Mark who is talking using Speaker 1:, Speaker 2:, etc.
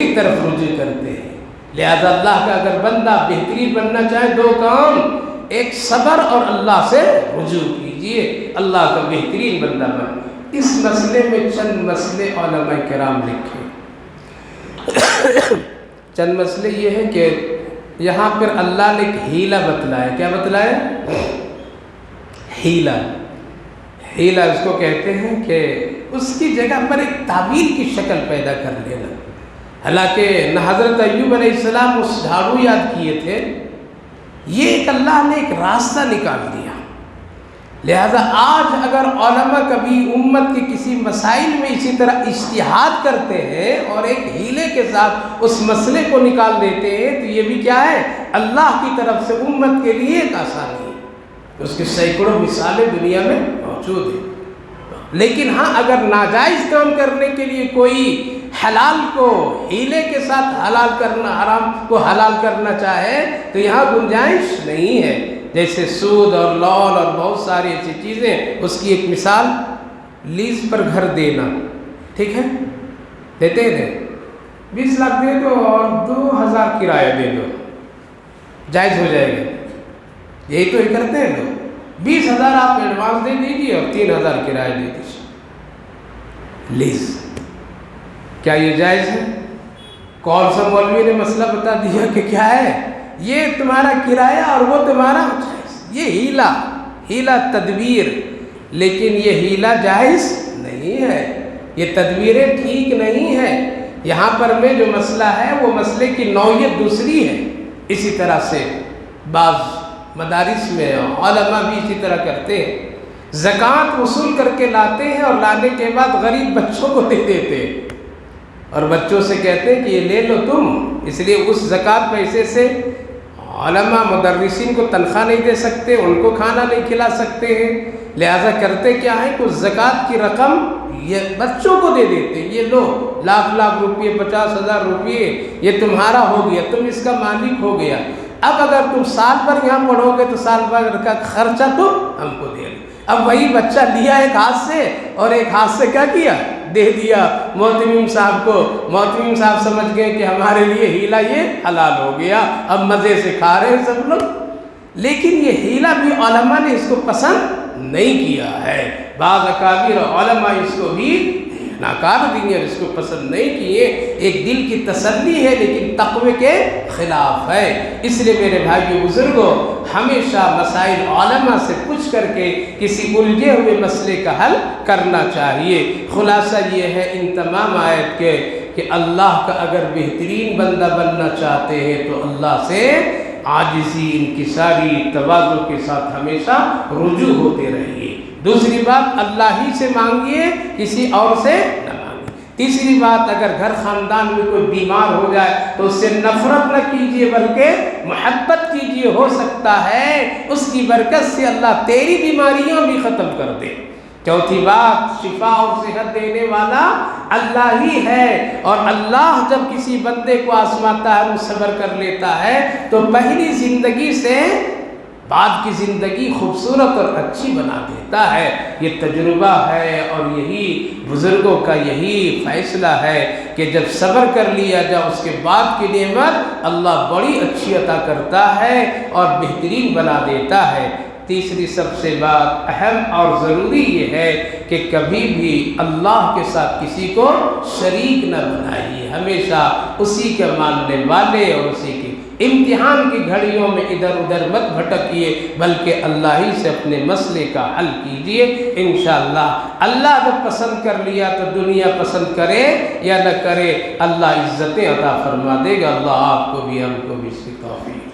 Speaker 1: کی طرف رجوع کرتے ہیں۔ لہذا اللہ کا اگر بندہ بہترین بننا چاہے دو کام، ایک صبر اور اللہ سے رجوع کیجئے، اللہ کا بہترین بندہ بن۔ اس مسئلے میں چند مسئلے علماء کرام لکھے۔ چند مسئلے یہ ہیں کہ یہاں پر اللہ نے ایک ہیلہ بتلایا۔ کیا بتلایا؟ ہیلہ۔ ہیلہ اس کو کہتے ہیں کہ اس کی جگہ پر ایک تعبیر کی شکل پیدا کر لینا۔ حالانکہ نہ حضرت ایوب علیہ السلام اس جھاڑو یاد کیے تھے، یہ ایک اللہ نے ایک راستہ نکال دیا۔ لہذا آج اگر علماء کبھی امت کے کسی مسائل میں اسی طرح اجتہاد کرتے ہیں اور ایک ہیلے کے ساتھ اس مسئلے کو نکال دیتے ہیں تو یہ بھی کیا ہے؟ اللہ کی طرف سے امت کے لیے ایک آسانی ہے۔ اس کے سینکڑوں مثالیں دنیا میں موجود ہیں۔ لیکن ہاں اگر ناجائز کام کرنے کے لیے کوئی حلال کو ہیلے کے ساتھ حلال کرنا، حرام کو حلال کرنا چاہے تو یہاں گنجائش نہیں ہے۔ جیسے سود اور لون اور بہت ساری ایسی چیزیں، اس کی ایک مثال لیز پر گھر دینا، ٹھیک ہے، دیتے ہیں 20 لاکھ دے دو اور 2000 کرایہ دے دو، جائز ہو جائے گا۔ یہی تو ہی کرتے ہیں لوگ، 20,000 آپ ایڈوانس دے دیجیے اور 3,000 کرایہ دے دیجیے، لیز۔ کیا یہ جائز ہے؟ کون سا مولوی نے مسئلہ بتا دیا کہ کیا ہے؟ یہ تمہارا کرایہ اور وہ تمہارا جائز۔ یہ ہیلہ تدبیر، لیکن یہ ہیلہ جائز نہیں ہے، یہ تدبیریں ٹھیک نہیں ہے۔ یہاں پر میں جو مسئلہ ہے وہ مسئلے کی نوعیت دوسری ہے۔ اسی طرح سے بعض مدارس میں علماء بھی اسی طرح کرتے ہیں، زکوٰۃ وصول کر کے لاتے ہیں اور لانے کے بعد غریب بچوں کو دے دیتے ہیں اور بچوں سے کہتے ہیں کہ یہ لے لو تم۔ اس لیے اس زکوٰۃ پیسے سے علماء مدرسین کو تنخواہ نہیں دے سکتے، ان کو کھانا نہیں کھلا سکتے ہیں، لہٰذا کرتے کیا ہے کہ اس زکوٰۃ کی رقم یہ بچوں کو دے دیتے ہیں، یہ لو لاکھ روپئے، 50,000 روپئے، یہ تمہارا ہو گیا، تم اس کا مالک ہو گیا۔ اب اگر تم سال بھر یہاں پڑھو گے تو سال بھر کا خرچہ تو ہم کو دے دو۔ اب وہی بچہ لیا ایک ہاتھ سے اور ایک ہاتھ سے کیا کیا؟ دے دیا محتمم صاحب کو۔ محتمم صاحب سمجھ گئے کہ ہمارے لیے ہیلہ یہ حلال ہو گیا، اب مزے سے کھا رہے ہیں سب لوگ۔ لیکن یہ ہیلہ بھی علماء نے اس کو پسند نہیں کیا ہے، بعض اکابر علماء اس کو بھی ناکار دیے اور اس کو پسند نہیں کیے۔ ایک دل کی تسلی ہے لیکن تقوی کے خلاف ہے۔ اس لیے میرے بھائیو بزرگوں، ہمیشہ مسائل علماء سے پوچھ کر کے کسی الجھے ہوئے مسئلے کا حل کرنا چاہیے۔ خلاصہ یہ ہے ان تمام آیت کے کہ اللہ کا اگر بہترین بندہ بننا چاہتے ہیں تو اللہ سے عاجزی، انکساری، تواضع کے ساتھ ہمیشہ رجوع ہوتے رہیے۔ دوسری بات، اللہ ہی سے مانگیے، کسی اور سے نہ مانگیے۔ تیسری بات، اگر گھر خاندان میں کوئی بیمار ہو جائے تو اس سے نفرت نہ کیجیے بلکہ محبت کیجیے، ہو سکتا ہے اس کی برکت سے اللہ تیری بیماریاں بھی ختم کر دے۔ چوتھی بات، شفا اور صحت دینے والا اللہ ہی ہے، اور اللہ جب کسی بندے کو آزماتا ہے، وہ صبر کر لیتا ہے تو پہلی زندگی سے بعد کی زندگی خوبصورت اور اچھی بنا دیتا ہے۔ یہ تجربہ ہے اور یہی بزرگوں کا یہی فیصلہ ہے کہ جب صبر کر لیا جائے اس کے بعد کی نعمت اللہ بڑی اچھی عطا کرتا ہے اور بہترین بنا دیتا ہے۔ تیسری سب سے بات اہم اور ضروری یہ ہے کہ کبھی بھی اللہ کے ساتھ کسی کو شریک نہ بنائیے، ہمیشہ اسی کے ماننے والے اور اسی کے امتحان کی گھڑیوں میں ادھر ادھر مت بھٹکیے بلکہ اللہ ہی سے اپنے مسئلے کا حل کیجیے۔ انشاءاللہ اللہ جب پسند کر لیا تو دنیا پسند کرے یا نہ کرے اللہ عزتیں عطا فرما دے گا۔ اللہ آپ کو بھی ہم کو بھی اس کی توفیق